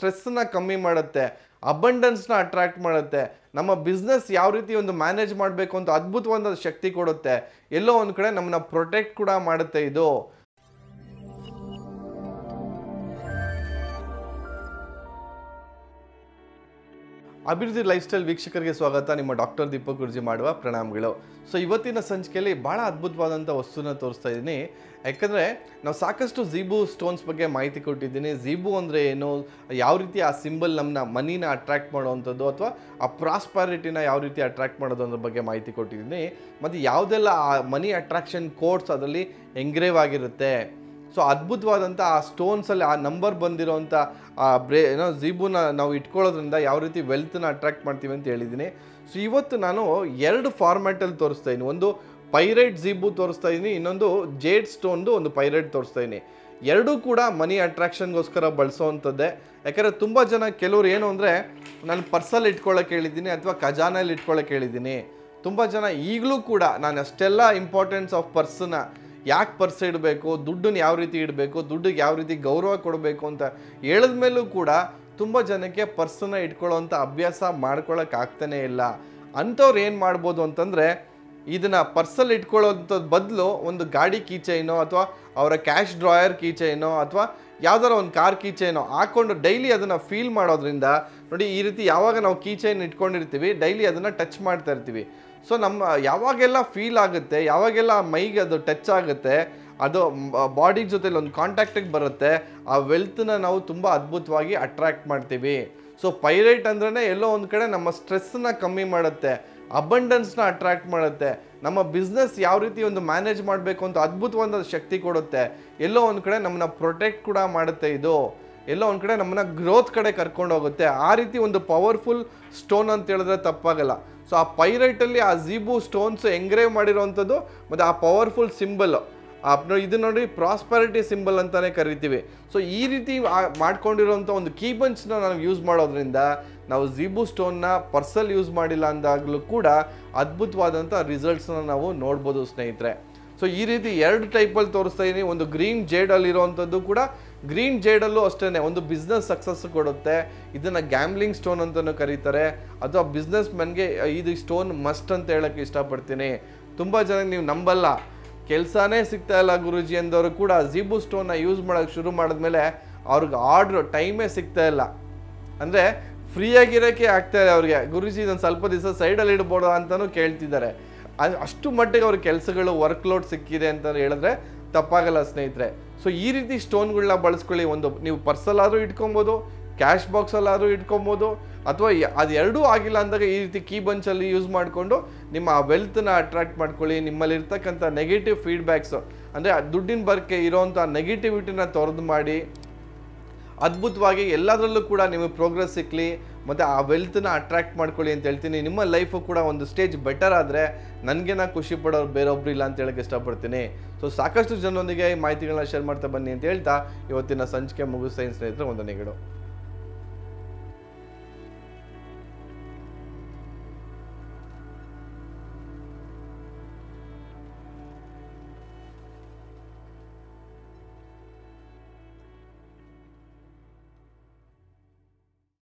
ಸ್ಟ್ರೆಸ್ನ ಕಮ್ಮಿ ಮಾಡುತ್ತೆ, ಅಬಂಡೆನ್ಸ್ನ ಅಟ್ರಾಕ್ಟ್ ಮಾಡುತ್ತೆ, ನಮ್ಮ ಬಿಸ್ನೆಸ್ ಯಾವ ರೀತಿ ಒಂದು ಮ್ಯಾನೇಜ್ ಮಾಡಬೇಕು ಅಂತ ಅದ್ಭುತವಾದ ಶಕ್ತಿ ಕೊಡುತ್ತೆ, ಎಲ್ಲೋ ಒಂದು ಕಡೆ ನಮ್ಮನ್ನ ಪ್ರೊಟೆಕ್ಟ್ ಕೂಡ ಮಾಡುತ್ತೆ ಇದು. ಅಭಿವೃದ್ಧಿ ಲೈಫ್ ಸ್ಟೈಲ್ ವೀಕ್ಷಕರಿಗೆ ಸ್ವಾಗತ. ನಿಮ್ಮ ಡಾಕ್ಟರ್ ದೀಪಕ್ ಗುರುಜಿ ಮಾಡುವ ಪ್ರಣಾಮಗಳು. ಸೊ ಇವತ್ತಿನ ಸಂಚಿಕೆಯಲ್ಲಿ ಭಾಳ ಅದ್ಭುತವಾದಂಥ ವಸ್ತುನ ತೋರಿಸ್ತಾ ಇದ್ದೀನಿ. ಯಾಕಂದರೆ ನಾವು ಸಾಕಷ್ಟು ಝೀಬು ಸ್ಟೋನ್ಸ್ ಬಗ್ಗೆ ಮಾಹಿತಿ ಕೊಟ್ಟಿದ್ದೀನಿ. ಝೀಬು ಅಂದರೆ ಏನು, ಯಾವ ರೀತಿ ಆ ಸಿಂಬಲ್ ನಮ್ಮನ್ನ ಮನಿನ ಅಟ್ರಾಕ್ಟ್ ಮಾಡುವಂಥದ್ದು ಅಥವಾ ಆ ಪ್ರಾಸ್ಪರಿಟಿನ ಯಾವ ರೀತಿ ಅಟ್ರಾಕ್ಟ್ ಮಾಡೋದು ಅನ್ನೋದ್ರ ಬಗ್ಗೆ ಮಾಹಿತಿ ಕೊಟ್ಟಿದ್ದೀನಿ. ಮತ್ತು ಯಾವುದೆಲ್ಲ ಆ ಮನಿ ಅಟ್ರಾಕ್ಷನ್ ಕೋಡ್ಸ್ ಅದರಲ್ಲಿ ಎಂಗ್ರೇವ್ ಆಗಿರುತ್ತೆ. ಸೊ ಅದ್ಭುತವಾದಂಥ ಆ ಸ್ಟೋನ್ಸಲ್ಲಿ ಆ ನಂಬರ್ ಬಂದಿರೋವಂಥ ಆ ಝೀಬುನ ನಾವು ಇಟ್ಕೊಳ್ಳೋದ್ರಿಂದ ಯಾವ ರೀತಿ ವೆಲ್ತ್ನ ಅಟ್ರಾಕ್ಟ್ ಮಾಡ್ತೀವಿ ಅಂತ ಹೇಳಿದ್ದೀನಿ. ಸೊ ಇವತ್ತು ನಾನು ಎರಡು ಫಾರ್ಮ್ಯಾಟಲ್ಲಿ ತೋರಿಸ್ತಾ ಇದ್ದೀನಿ. ಒಂದು ಪೈರೈಟ್ ಝೀಬು ತೋರಿಸ್ತಾ ಇದ್ದೀನಿ, ಇನ್ನೊಂದು ಜೇಡ್ ಸ್ಟೋನ್ದು ಒಂದು ಪೈರೈಟ್ ತೋರಿಸ್ತಾ ಇದ್ದೀನಿ. ಎರಡೂ ಕೂಡ ಮನಿ ಅಟ್ರಾಕ್ಷನ್ಗೋಸ್ಕರ ಬಳಸೋವಂಥದ್ದೇ. ಯಾಕಂದರೆ ತುಂಬ ಜನ ಕೆಲವ್ರು ಏನು ಅಂದರೆ ನಾನು ಪರ್ಸಲ್ಲಿ ಇಟ್ಕೊಳ್ಳೋಕೆ ಹೇಳಿದ್ದೀನಿ ಅಥವಾ ಖಜಾನಲ್ಲಿ ಇಟ್ಕೊಳ್ಳೋಕೆ ಹೇಳಿದ್ದೀನಿ. ತುಂಬ ಜನ ಈಗಲೂ ಕೂಡ ನಾನು ಅಷ್ಟೆಲ್ಲ ಇಂಪಾರ್ಟೆನ್ಸ್ ಆಫ್ ಪರ್ಸನ್ನ ಯಾಕೆ ಪರ್ಸ್ ಇಡಬೇಕು, ದುಡ್ಡನ್ನ ಯಾವ ರೀತಿ ಇಡಬೇಕು, ದುಡ್ಡಿಗೆ ಯಾವ ರೀತಿ ಗೌರವ ಕೊಡಬೇಕು ಅಂತ ಹೇಳಿದ ಮೇಲೂ ಕೂಡ ತುಂಬ ಜನಕ್ಕೆ ಪರ್ಸನ್ನ ಇಟ್ಕೊಳ್ಳೋವಂಥ ಅಭ್ಯಾಸ ಮಾಡ್ಕೊಳ್ಳೋಕೆ ಆಗ್ತಾನೇ ಇಲ್ಲ. ಅಂಥವ್ರು ಏನು ಮಾಡ್ಬೋದು ಅಂತಂದರೆ ಇದನ್ನು ಪರ್ಸಲ್ಲಿ ಇಟ್ಕೊಳ್ಳೋಂಥದ್ದು ಬದಲು ಒಂದು ಗಾಡಿ ಕೀಚೈನೋ ಅಥವಾ ಅವರ ಕ್ಯಾಶ್ ಡ್ರಾಯರ್ ಕೀಚೈನೋ ಅಥವಾ ಯಾವ್ದಾರ ಒಂದು ಕಾರ್ ಕೀಚೈನೋ ಹಾಕ್ಕೊಂಡು ಡೈಲಿ ಅದನ್ನು ಫೀಲ್ ಮಾಡೋದ್ರಿಂದ ನೋಡಿ, ಈ ರೀತಿ ಯಾವಾಗ ನಾವು ಕೀಚೈನ್ ಇಟ್ಕೊಂಡಿರ್ತೀವಿ ಡೈಲಿ ಅದನ್ನು ಟಚ್ ಮಾಡ್ತಾ ಇರ್ತೀವಿ. ಸೊ ನಮ್ಮ ಯಾವಾಗೆಲ್ಲ ಫೀಲ್ ಆಗುತ್ತೆ, ಯಾವಾಗೆಲ್ಲ ಮೈಗೆ ಅದು ಟಚ್ ಆಗುತ್ತೆ, ಅದು ಬಾಡಿ ಜೊತೆಲಿ ಒಂದು ಕಾಂಟ್ಯಾಕ್ಟಿಗೆ ಬರುತ್ತೆ, ಆ ವೆಲ್ತ್ನ ನಾವು ತುಂಬ ಅದ್ಭುತವಾಗಿ ಅಟ್ರಾಕ್ಟ್ ಮಾಡ್ತೀವಿ. ಸೊ ಪೈರೈಟ್ ಅಂದ್ರೇ ಎಲ್ಲೋ ಒಂದು ಕಡೆ ನಮ್ಮ ಸ್ಟ್ರೆಸ್ನ ಕಮ್ಮಿ ಮಾಡುತ್ತೆ, ಅಬಂಡೆನ್ಸ್ನ ಅಟ್ರಾಕ್ಟ್ ಮಾಡುತ್ತೆ, ನಮ್ಮ ಬಿಸ್ನೆಸ್ ಯಾವ ರೀತಿ ಒಂದು ಮ್ಯಾನೇಜ್ ಮಾಡಬೇಕು ಅಂತ ಅದ್ಭುತವಾದ ಶಕ್ತಿ ಕೊಡುತ್ತೆ, ಎಲ್ಲೋ ಒಂದು ಕಡೆ ನಮ್ಮನ್ನ ಪ್ರೊಟೆಕ್ಟ್ ಕೂಡ ಮಾಡುತ್ತೆ ಇದು. ಎಲ್ಲೋ ಒಂದು ಕಡೆ ನಮ್ಮನ್ನ ಗ್ರೋತ್ ಕಡೆ ಕರ್ಕೊಂಡು ಹೋಗುತ್ತೆ. ಆ ರೀತಿ ಒಂದು ಪವರ್ಫುಲ್ ಸ್ಟೋನ್ ಅಂತ ಹೇಳಿದ್ರೆ ತಪ್ಪಾಗಲ್ಲ. ಸೊ ಆ ಪೈರೈಟಲ್ಲಿ ಆ ಝೀಬು ಸ್ಟೋನ್ಸ್ ಎಂಗ್ರೇವ್ ಮಾಡಿರೋವಂಥದ್ದು ಮತ್ತು ಆ ಪವರ್ಫುಲ್ ಸಿಂಬಲ್ ಇದು ನೋಡಿ ಪ್ರಾಸ್ಪರಿಟಿ ಸಿಂಬಲ್ ಅಂತಲೇ ಕರಿತೀವಿ. ಸೊ ಈ ರೀತಿ ಮಾಡ್ಕೊಂಡಿರೋಂಥ ಒಂದು ಕೀ ಬಂಚ್ನ ನಾವು ಯೂಸ್ ಮಾಡೋದ್ರಿಂದ ನಾವು ಝೀಬು ಸ್ಟೋನ್ನ ಪರ್ಸಲ್ಲಿ ಯೂಸ್ ಮಾಡಿಲ್ಲ ಅಂದಾಗಲೂ ಕೂಡ ಅದ್ಭುತವಾದಂಥ ರಿಸಲ್ಟ್ಸ್ನ ನಾವು ನೋಡ್ಬೋದು ಸ್ನೇಹಿತರೆ. ಸೊ ಈ ರೀತಿ ಎರಡು ಟೈಪಲ್ಲಿ ತೋರಿಸ್ತಾ ಇದ್ದೀನಿ. ಒಂದು ಗ್ರೀನ್ ಜೇಡಲ್ಲಿರೋವಂಥದ್ದು ಕೂಡ, ಗ್ರೀನ್ ಜೇಡಲ್ಲೂ ಅಷ್ಟೇ ಒಂದು ಬಿಸ್ನೆಸ್ ಸಕ್ಸಸ್ ಕೊಡುತ್ತೆ. ಇದನ್ನು ಗ್ಯಾಮ್ಲಿಂಗ್ ಸ್ಟೋನ್ ಅಂತಲೂ ಕರೀತಾರೆ, ಅಥವಾ ಬಿಸ್ನೆಸ್ ಮೆನ್ಗೆ ಇದು ಸ್ಟೋನ್ ಮಸ್ಟ್ ಅಂತ ಹೇಳೋಕ್ಕೆ ಇಷ್ಟಪಡ್ತೀನಿ. ತುಂಬ ಜನ ನೀವು ನಂಬಲ್ಲ, ಕೆಲಸನೇ ಸಿಗ್ತಾ ಇಲ್ಲ ಗುರುಜಿ ಅಂದವರು ಕೂಡ ಝೀಬು ಸ್ಟೋನ್ನ ಯೂಸ್ ಮಾಡೋಕ್ಕೆ ಶುರು ಮಾಡಿದ್ಮೇಲೆ ಅವ್ರಿಗೆ ಆರ್ಡ್ರ್ ಟೈಮೇ ಸಿಗ್ತಾ ಇಲ್ಲ. ಅಂದರೆ ಫ್ರೀಯಾಗಿರೋಕ್ಕೆ ಆಗ್ತಾ ಇಲ್ಲ ಅವ್ರಿಗೆ. ಗುರುಜಿ ಇದೊಂದು ಸ್ವಲ್ಪ ದಿವಸ ಸೈಡಲ್ಲಿ ಇಡ್ಬೋದ ಅಂತಲೂ ಕೇಳ್ತಿದ್ದಾರೆ. ಅಷ್ಟು ಮಟ್ಟಿಗೆ ಅವ್ರ ಕೆಲಸಗಳು ವರ್ಕ್ಲೋಡ್ ಸಿಕ್ಕಿದೆ ಅಂತ ಹೇಳಿದ್ರೆ ತಪ್ಪಾಗಲ್ಲ ಸ್ನೇಹಿತರೆ. ಸೊ ಈ ರೀತಿ ಸ್ಟೋನ್ಗಳನ್ನ ಬಳಸ್ಕೊಳ್ಳಿ. ಒಂದು ನೀವು ಪರ್ಸಲ್ಲಾದರೂ ಇಟ್ಕೊಬೋದು, ಕ್ಯಾಶ್ ಬಾಕ್ಸಲ್ಲಾದರೂ ಇಟ್ಕೊಬೋದು, ಅಥವಾ ಅದು ಎರಡೂ ಆಗಿಲ್ಲ ಅಂದಾಗ ಈ ರೀತಿ ಕೀ ಬಂಚಲ್ಲಿ ಯೂಸ್ ಮಾಡಿಕೊಂಡು ನಿಮ್ಮ ವೆಲ್ತ್ನ ಅಟ್ರಾಕ್ಟ್ ಮಾಡ್ಕೊಳ್ಳಿ. ನಿಮ್ಮಲ್ಲಿರ್ತಕ್ಕಂಥ ನೆಗೆಟಿವ್ ಫೀಡ್ಬ್ಯಾಕ್ಸು ಅಂದರೆ ದುಡ್ಡಿನ ಬರಕ್ಕೆ ಇರೋವಂಥ ನೆಗೆಟಿವಿಟಿನ ತೊರೆದು ಮಾಡಿ ಅದ್ಭುತವಾಗಿ ಎಲ್ಲದರಲ್ಲೂ ಕೂಡ ನಿಮಗೆ ಪ್ರೋಗ್ರೆಸ್ ಸಿಕ್ಕಲಿ ಮತ್ತು ಆ ವೆಲ್ತ್ನ ಅಟ್ರಾಕ್ಟ್ ಮಾಡ್ಕೊಳ್ಳಿ ಅಂತ ಹೇಳ್ತೀನಿ. ನಿಮ್ಮ ಲೈಫು ಕೂಡ ಒಂದು ಸ್ಟೇಜ್ ಬೆಟರ್ ಆದರೆ ನನಗೇನ ಖುಷಿ ಪಡೋರು ಬೇರೊಬ್ಬರು ಇಲ್ಲ ಅಂತ ಹೇಳೋಕ್ಕೆ ಇಷ್ಟಪಡ್ತೀನಿ. ಸೊ ಸಾಕಷ್ಟು ಜನರೊಂದಿಗೆ ಈ ಮಾಹಿತಿಗಳನ್ನ ಶೇರ್ ಮಾಡ್ತಾ ಬನ್ನಿ ಅಂತ ಹೇಳ್ತಾ ಇವತ್ತಿನ ಸಂಚಿಕೆ ಮುಗಿಸ್ತಾ ಸ್ನೇಹಿತರೆ, ವಂದನೆಗಳು.